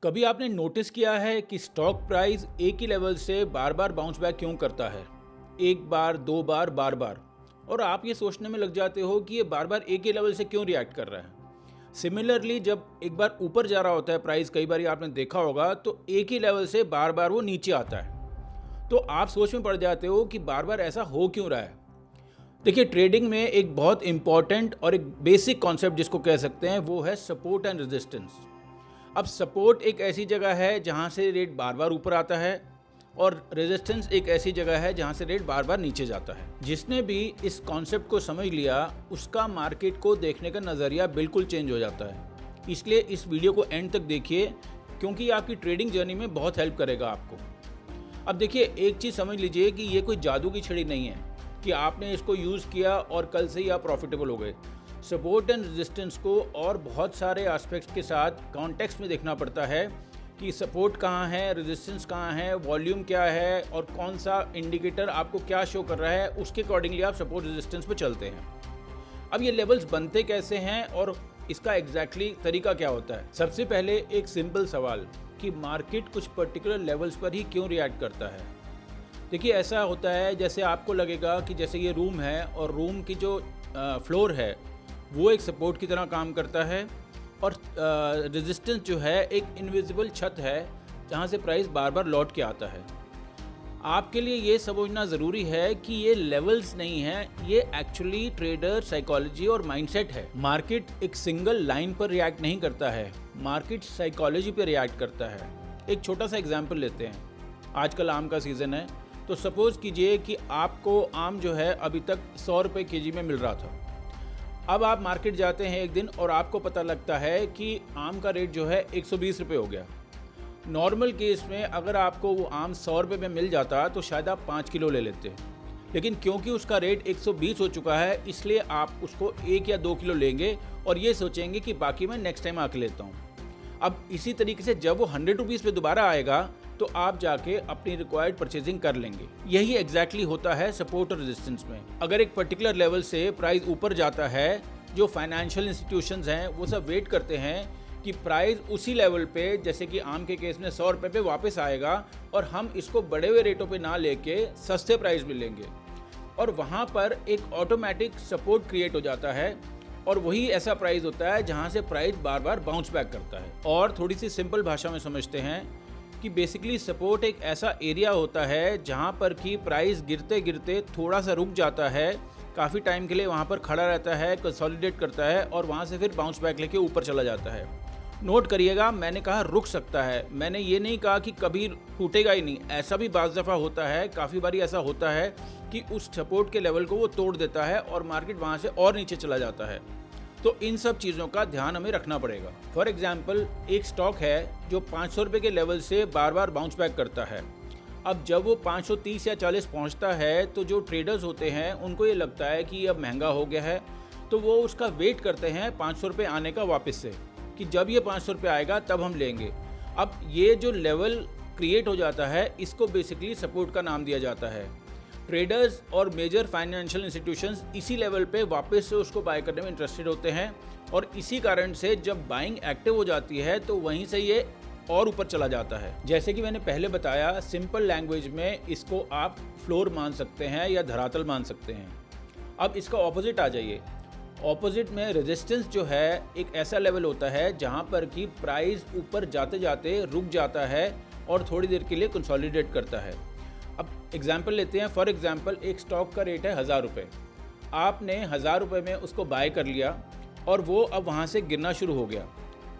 कभी आपने नोटिस किया है कि स्टॉक प्राइस एक ही लेवल से बार बार बाउंस बैक क्यों करता है? एक बार, दो बार, बार बार। और आप ये सोचने में लग जाते हो कि ये बार बार एक ही लेवल से क्यों रिएक्ट कर रहा है। सिमिलरली जब एक बार ऊपर जा रहा होता है प्राइस, कई बार आपने देखा होगा, तो एक ही लेवल से बार बार वो नीचे आता है। तो आप सोच में पड़ जाते हो कि बार बार ऐसा हो क्यों रहा है। देखिए, ट्रेडिंग में एक बहुत इंपॉर्टेंट और एक बेसिक कॉन्सेप्ट जिसको कह सकते हैं वो है सपोर्ट एंड रेजिस्टेंस। अब सपोर्ट एक ऐसी जगह है जहां से रेट बार बार ऊपर आता है और रेजिस्टेंस एक ऐसी जगह है जहां से रेट बार बार नीचे जाता है। जिसने भी इस कॉन्सेप्ट को समझ लिया उसका मार्केट को देखने का नज़रिया बिल्कुल चेंज हो जाता है। इसलिए इस वीडियो को एंड तक देखिए, क्योंकि ये आपकी ट्रेडिंग जर्नी में बहुत हेल्प करेगा आपको। अब देखिए, एक चीज़ समझ लीजिए कि ये कोई जादू की छड़ी नहीं है कि आपने इसको यूज़ किया और कल से ही आप प्रॉफिटेबल हो गए। सपोर्ट एंड रेजिस्टेंस को और बहुत सारे एस्पेक्ट्स के साथ कॉन्टेक्स्ट में देखना पड़ता है कि सपोर्ट कहाँ है, रेजिस्टेंस कहाँ है, वॉल्यूम क्या है और कौन सा इंडिकेटर आपको क्या शो कर रहा है, उसके अकॉर्डिंगली आप सपोर्ट रेजिस्टेंस पे चलते हैं। अब ये लेवल्स बनते कैसे हैं और इसका एग्जैक्टली तरीका क्या होता है। सबसे पहले एक सिंपल सवाल कि मार्केट कुछ पर्टिकुलर लेवल्स पर ही क्यों रिएक्ट करता है। देखिए, ऐसा होता है जैसे आपको लगेगा कि जैसे ये रूम है और रूम की जो फ्लोर है वो एक सपोर्ट की तरह काम करता है और रेजिस्टेंस जो है एक इनविजिबल छत है जहाँ से प्राइस बार बार लौट के आता है। आपके लिए ये समझना ज़रूरी है कि ये लेवल्स नहीं है, ये एक्चुअली ट्रेडर साइकोलॉजी और माइंडसेट है। मार्केट एक सिंगल लाइन पर रिएक्ट नहीं करता है, मार्केट साइकोलॉजी पर रिएक्ट करता है। एक छोटा सा एग्जांपल लेते हैं। आजकल आम का सीज़न है, तो सपोज़ कीजिए कि आपको आम जो है अभी तक 100 रुपये केजी में मिल रहा था। अब आप मार्केट जाते हैं एक दिन और आपको पता लगता है कि आम का रेट जो है 120 रुपये हो गया। नॉर्मल केस में अगर आपको वो आम 100 रुपये में मिल जाता तो शायद आप 5 किलो ले लेते, लेकिन क्योंकि उसका रेट 120 हो चुका है इसलिए आप उसको 1 या 2 किलो लेंगे और ये सोचेंगे कि बाकी मैं नेक्स्ट टाइम आके लेता हूँ। अब इसी तरीके से जब वो 100 रुपीज़ पे दोबारा आएगा तो आप जाके अपनी रिक्वायर्ड परचेजिंग कर लेंगे। यही एग्जैक्टली होता है सपोर्ट और रेजिस्टेंस में। अगर एक पर्टिकुलर लेवल से प्राइस ऊपर जाता है, जो फाइनेंशियल इंस्टीट्यूशंस हैं वो सब वेट करते हैं कि प्राइस उसी लेवल पे, जैसे कि आम के केस में 100 रुपये पे वापस आएगा और हम इसको बढ़े हुए रेटों पे ना लेके सस्ते प्राइस में लेंगे, और वहाँ पर एक ऑटोमेटिक सपोर्ट क्रिएट हो जाता है और वही ऐसा प्राइस होता है जहाँ से प्राइस बार बार बाउंस बैक करता है। और थोड़ी सी सिंपल भाषा में समझते हैं कि बेसिकली सपोर्ट एक ऐसा एरिया होता है जहाँ पर कि प्राइस गिरते गिरते थोड़ा सा रुक जाता है, काफ़ी टाइम के लिए वहाँ पर खड़ा रहता है, कंसोलिडेट करता है और वहाँ से फिर बाउंस बैक लेके ऊपर चला जाता है। नोट करिएगा, मैंने कहा रुक सकता है, मैंने ये नहीं कहा कि कभी टूटेगा ही नहीं। ऐसा भी बाज़ दफ़ा होता है, काफ़ी बारी ऐसा होता है कि उस सपोर्ट के लेवल को वो तोड़ देता है और मार्केट वहाँ से और नीचे चला जाता है। तो इन सब चीज़ों का ध्यान हमें रखना पड़ेगा। फॉर एग्जांपल, एक स्टॉक है जो 500 रुपये के लेवल से बार बार बाउंस बैक करता है। अब जब वो 530 या 40 पहुंचता है तो जो ट्रेडर्स होते हैं उनको ये लगता है कि अब महंगा हो गया है, तो वो उसका वेट करते हैं 500 रुपये आने का वापस से, कि जब ये 500 रुपये आएगा तब हम लेंगे। अब ये जो लेवल क्रिएट हो जाता है इसको बेसिकली सपोर्ट का नाम दिया जाता है। ट्रेडर्स और मेजर फाइनेंशियल इंस्टीट्यूशंस इसी लेवल पे वापस से उसको बाय करने में इंटरेस्टेड होते हैं और इसी कारण से जब बाइंग एक्टिव हो जाती है तो वहीं से ये और ऊपर चला जाता है। जैसे कि मैंने पहले बताया, सिंपल लैंग्वेज में इसको आप फ्लोर मान सकते हैं या धरातल मान सकते हैं। अब इसका ऑपोजिट आ जाइए। ऑपोजिट में रेजिस्टेंस जो है एक ऐसा लेवल होता है जहाँ पर कि प्राइस ऊपर जाते जाते रुक जाता है और थोड़ी देर के लिए कंसोलिडेट करता है। अब एग्जाम्पल लेते हैं। फॉर एग्जाम्पल, एक स्टॉक का रेट है 1000 रुपये। आपने 1000 रुपये में उसको बाय कर लिया और वो अब वहाँ से गिरना शुरू हो गया।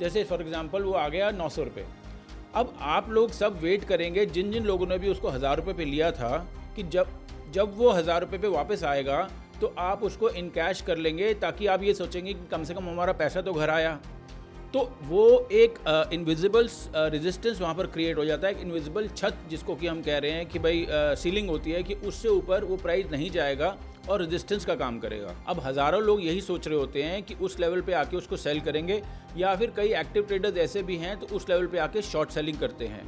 जैसे फॉर एग्जांपल वो आ गया 900 रुपये। अब आप लोग सब वेट करेंगे, जिन जिन लोगों ने भी उसको 1000 रुपये पे लिया था, कि जब वो 1000 रुपये पे वापस आएगा तो आप उसको इन कैश कर लेंगे, ताकि आप ये सोचेंगे कि कम से कम हमारा पैसा तो घर आया। तो वो एक इनविजिबल रेजिस्टेंस वहाँ पर क्रिएट हो जाता है, एक इनविजिबल छत जिसको कि हम कह रहे हैं कि भाई सीलिंग होती है, कि उससे ऊपर वो प्राइस नहीं जाएगा और रेजिस्टेंस का काम करेगा। अब हज़ारों लोग यही सोच रहे होते हैं कि उस लेवल पे आके उसको सेल करेंगे, या फिर कई एक्टिव ट्रेडर्स ऐसे भी हैं तो उस लेवल पे आके शॉर्ट सेलिंग करते हैं।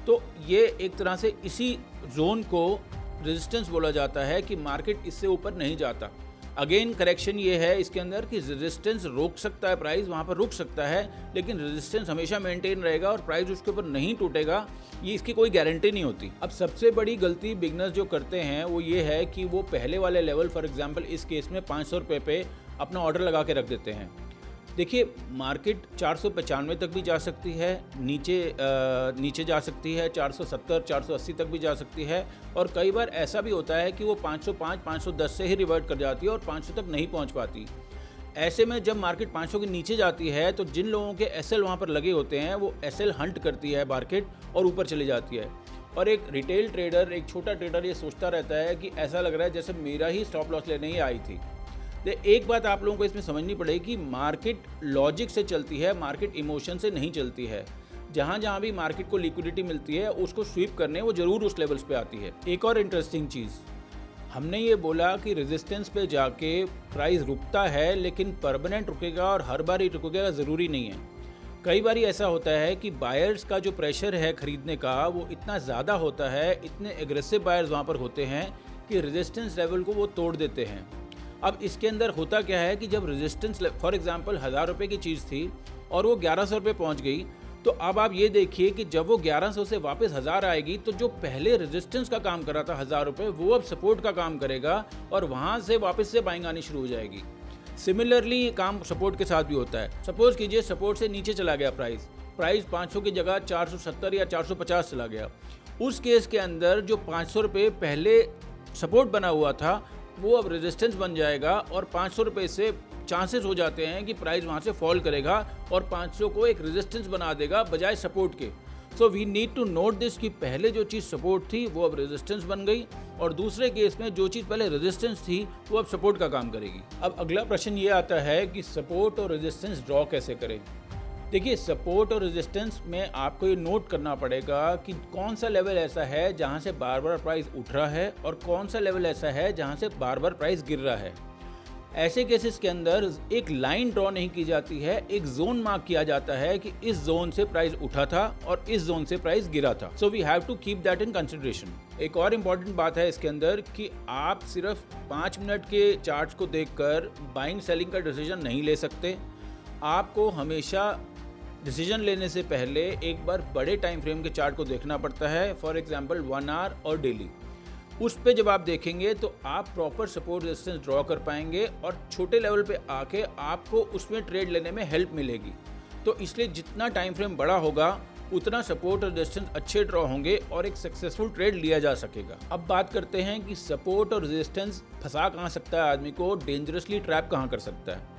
तो ये एक तरह से इसी जोन को रेजिस्टेंस बोला जाता है कि मार्केट इससे ऊपर नहीं जाता। अगेन करेक्शन ये है इसके अंदर कि रेजिस्टेंस रोक सकता है, प्राइस वहाँ पर रुक सकता है, लेकिन रेजिस्टेंस हमेशा मेंटेन रहेगा और प्राइस उसके ऊपर नहीं टूटेगा, ये इसकी कोई गारंटी नहीं होती। अब सबसे बड़ी गलती बिगनर्स जो करते हैं वो ये है कि वो पहले वाले लेवल, फॉर एग्जांपल इस केस में 500 रुपये पे अपना ऑर्डर लगा के रख देते हैं। देखिए मार्केट 495 तक भी जा सकती है, नीचे जा सकती है, 470 480 तक भी जा सकती है, और कई बार ऐसा भी होता है कि वो 505 510 से ही रिवर्ट कर जाती है और 500 तक नहीं पहुंच पाती। ऐसे में जब मार्केट 500 के नीचे जाती है तो जिन लोगों के एसएल वहाँ पर लगे होते हैं वो एसएल हंट करती है मार्केट और ऊपर चली जाती है। और एक रिटेल ट्रेडर, एक छोटा ट्रेडर ये सोचता रहता है कि ऐसा लग रहा है जैसे मेरा ही स्टॉप लॉस लेने ही आई थी। एक बात आप लोगों को इसमें समझनी पड़ेगी कि मार्केट लॉजिक से चलती है, मार्केट इमोशन से नहीं चलती है। जहाँ जहाँ भी मार्केट को लिक्विडिटी मिलती है उसको स्वीप करने वो ज़रूर उस लेवल्स पे आती है। एक और इंटरेस्टिंग चीज़, हमने ये बोला कि रेजिस्टेंस पे जाके प्राइस रुकता है, लेकिन परमानेंट रुकेगा और हर बार ही रुकेगा ज़रूरी नहीं है। कई बार ऐसा होता है कि बायर्स का जो प्रेशर है ख़रीदने का वो इतना ज़्यादा होता है, इतने एग्रेसिव बायर्स वहाँ पर होते हैं कि रेजिस्टेंस लेवल को वो तोड़ देते हैं। अब इसके अंदर होता क्या है कि जब रेजिस्टेंस, फॉर एग्जांपल 1000 रुपये की चीज़ थी और वो 1100 रुपये पहुँच गई, तो अब आप ये देखिए कि जब वो 1100 से वापस 1000 आएगी तो जो पहले रेजिस्टेंस का काम कर रहा था 1000 रुपये, वो अब सपोर्ट का काम करेगा और वहाँ से वापस से बाइंग आनी शुरू हो जाएगी। सिमिलरली काम सपोर्ट के साथ भी होता है। सपोज कीजिए सपोर्ट से नीचे चला गया प्राइस 500 की जगह 470 या 450 चला गया। उस केस के अंदर जो 500 रुपये पहले सपोर्ट बना हुआ था वो अब रेजिस्टेंस बन जाएगा और 500 रुपये से चांसेस हो जाते हैं कि प्राइस वहाँ से फॉल करेगा और 500 को एक रेजिस्टेंस बना देगा बजाय सपोर्ट के। So we need to note this कि पहले जो चीज़ सपोर्ट थी वो अब रेजिस्टेंस बन गई और दूसरे केस में जो चीज़ पहले रेजिस्टेंस थी वो अब सपोर्ट का काम करेगी। अब अगला प्रश्न ये आता है कि सपोर्ट और रेजिस्टेंस ड्रॉ कैसे करें। देखिए सपोर्ट और रेजिस्टेंस में आपको ये नोट करना पड़ेगा कि कौन सा लेवल ऐसा है जहाँ से बार बार प्राइस उठ रहा है और कौन सा लेवल ऐसा है जहाँ से बार बार प्राइस गिर रहा है। ऐसे केसेस के अंदर एक लाइन ड्रॉ नहीं की जाती है, एक जोन मार्क किया जाता है कि इस जोन से प्राइस उठा था और इस जोन से प्राइस गिरा था। So we have to keep that in consideration. एक और इम्पॉर्टेंट बात है इसके अंदर कि आप सिर्फ 5 मिनट के चार्ट्स को देखकर बाइंग सेलिंग का डिसीजन नहीं ले सकते। आपको हमेशा डिसीजन लेने से पहले एक बार बड़े टाइम फ्रेम के चार्ट को देखना पड़ता है, फॉर एग्जांपल 1 आवर और डेली। उस पे जब आप देखेंगे तो आप प्रॉपर सपोर्ट रेजिस्टेंस ड्रॉ कर पाएंगे और छोटे लेवल पे आके आपको उसमें ट्रेड लेने में हेल्प मिलेगी। तो इसलिए जितना टाइम फ्रेम बड़ा होगा उतना सपोर्ट और रेजिस्टेंस अच्छे ड्रॉ होंगे और एक सक्सेसफुल ट्रेड लिया जा सकेगा। अब बात करते हैं कि सपोर्ट और रेजिस्टेंस फंसा कहाँ सकता है आदमी को, डेंजरसली ट्रैप कहाँ कर सकता है।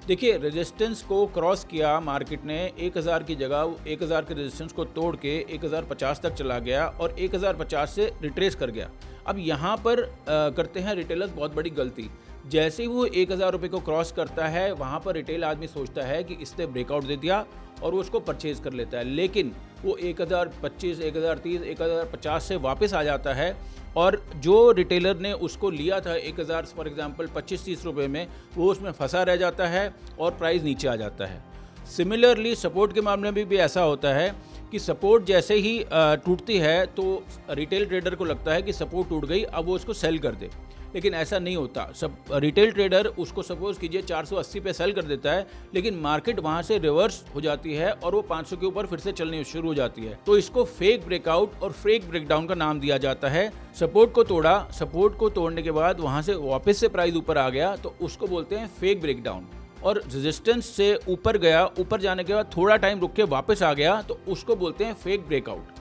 देखिए रेजिस्टेंस को क्रॉस किया मार्केट ने, 1000 की जगह 1000 के रेजिस्टेंस को तोड़ के 1050 तक चला गया और 1050 से रिट्रेस कर गया। अब यहाँ पर करते हैं रिटेलर्स बहुत बड़ी गलती। जैसे ही वो 1000 रुपये को क्रॉस करता है वहाँ पर रिटेल आदमी सोचता है कि इसने ब्रेकआउट दे दिया और वो उसको परचेज़ कर लेता है, लेकिन वो 1025 1030 1050 से वापस आ जाता है और जो रिटेलर ने उसको लिया था 1000 फॉर एग्जांपल 25-30 रुपये में, वो उसमें फंसा रह जाता है और प्राइस नीचे आ जाता है। सिमिलरली सपोर्ट के मामले में भी ऐसा होता है कि सपोर्ट जैसे ही टूटती है तो रिटेल ट्रेडर को लगता है कि सपोर्ट टूट गई, अब वो उसको सेल कर दे, लेकिन ऐसा नहीं होता। सब रिटेल ट्रेडर उसको सपोज कीजिए 480 पे सेल कर देता है, लेकिन मार्केट वहाँ से रिवर्स हो जाती है और वो 500 के ऊपर फिर से चलनी शुरू हो जाती है। तो इसको फेक ब्रेकआउट और फेक ब्रेकडाउन का नाम दिया जाता है। सपोर्ट को तोड़ा, सपोर्ट को तोड़ने के बाद वहाँ से वापस से प्राइस ऊपर आ गया तो उसको बोलते हैं फेक ब्रेकडाउन। और रेजिस्टेंस से ऊपर गया, ऊपर जाने के बाद थोड़ा टाइम रुक के वापस आ गया तो उसको बोलते हैं फेक ब्रेकआउट।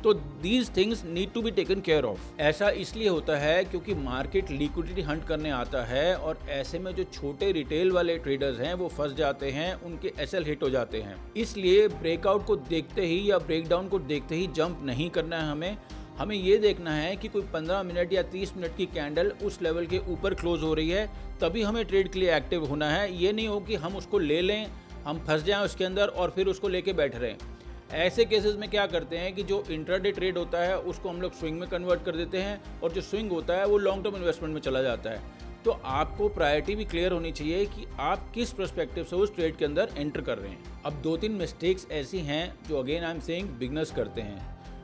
तो these things need to be taken care of. ऐसा इसलिए होता है क्योंकि मार्केट लिक्विडिटी हंट करने आता है और ऐसे में जो छोटे रिटेल वाले ट्रेडर्स हैं वो फंस जाते हैं, उनके एसएल हिट हो जाते हैं। इसलिए ब्रेकआउट को देखते ही या ब्रेकडाउन को देखते ही जंप नहीं करना है। हमें ये देखना है कि कोई 15 मिनट या 30 मिनट की कैंडल उस लेवल के ऊपर क्लोज हो रही है, तभी हमें ट्रेड के लिए एक्टिव होना है। ये नहीं हो कि हम उसको ले लें, हम फंस जाएं उसके अंदर और फिर उसको लेके बैठ रहे हैं। ऐसे केसेस में क्या करते हैं कि जो इंट्राडे ट्रेड होता है उसको हम लोग स्विंग में कन्वर्ट कर देते हैं और जो स्विंग होता है वो लॉन्ग टर्म इन्वेस्टमेंट में चला जाता है। तो आपको प्रायोरिटी भी क्लियर होनी चाहिए कि आप किस पर्सपेक्टिव से उस ट्रेड के अंदर एंटर कर रहे हैं। अब 2-3 मिस्टेक्स ऐसी हैं जो again I am saying beginners करते हैं।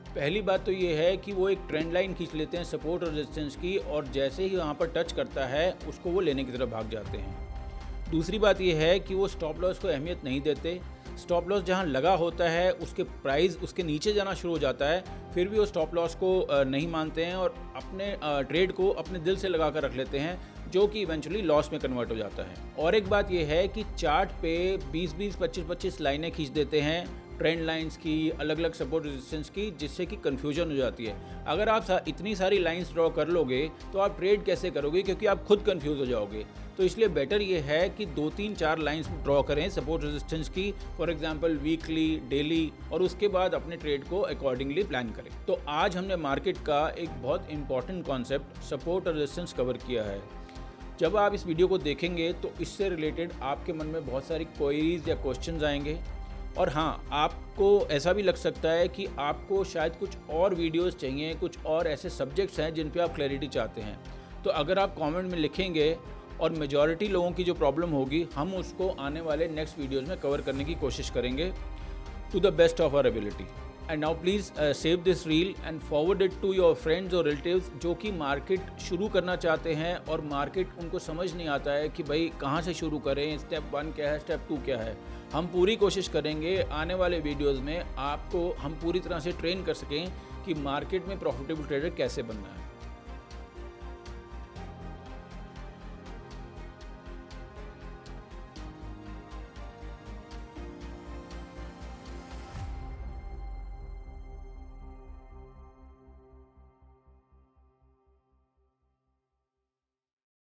पहली बात तो ये है कि वो एक ट्रेंड लाइन खींच लेते हैं सपोर्ट और रेजिस्टेंस की, और जैसे ही वहाँ पर टच करता है उसको वो लेने की तरफ भाग जाते हैं। दूसरी बात ये है कि वो स्टॉप लॉस को अहमियत नहीं देते। स्टॉप लॉस जहाँ लगा होता है उसके प्राइस उसके नीचे जाना शुरू हो जाता है, फिर भी वो स्टॉप लॉस को नहीं मानते हैं और अपने ट्रेड को अपने दिल से लगा कर रख लेते हैं, जो कि इवेंचुअली लॉस में कन्वर्ट हो जाता है। और एक बात ये है कि चार्ट पे 20-20, 25-25 लाइनें खींच देते हैं ट्रेंड लाइंस की, अलग अलग सपोर्ट रेजिस्टेंस की, जिससे कि कन्फ्यूजन हो जाती है। अगर आप इतनी सारी लाइंस ड्रॉ कर लोगे तो आप ट्रेड कैसे करोगे, क्योंकि आप खुद कंफ्यूज हो जाओगे। तो इसलिए बेटर ये है कि 2-3-4 लाइंस ड्रॉ करें सपोर्ट रेजिस्टेंस की, फॉर एग्जांपल वीकली, डेली, और उसके बाद अपने ट्रेड को अकॉर्डिंगली प्लान करें। तो आज हमने मार्केट का एक बहुत इंपॉर्टेंट कॉन्सेप्ट सपोर्ट और रेजिस्टेंस कवर किया है। जब आप इस वीडियो को देखेंगे तो इससे रिलेटेड आपके मन में बहुत सारी क्वेरीज या क्वेश्चंस आएंगे, और हाँ, आपको ऐसा भी लग सकता है कि आपको शायद कुछ और वीडियोस चाहिए, कुछ और ऐसे सब्जेक्ट्स हैं जिन पे आप क्लैरिटी चाहते हैं। तो अगर आप कमेंट में लिखेंगे और मेजॉरिटी लोगों की जो प्रॉब्लम होगी हम उसको आने वाले नेक्स्ट वीडियोस में कवर करने की कोशिश करेंगे to the best of our ability. And now please save this reel and forward it to your friends और रिलेटिव्स जो कि मार्केट शुरू करना चाहते हैं और मार्केट उनको समझ नहीं आता है कि भाई कहाँ से शुरू करें, स्टेप 1 क्या है, स्टेप 2 क्या है। हम पूरी कोशिश करेंगे आने वाले वीडियोस में आपको हम पूरी तरह से ट्रेन कर सकें कि मार्केट में प्रॉफिटेबल ट्रेडर कैसे बनना है।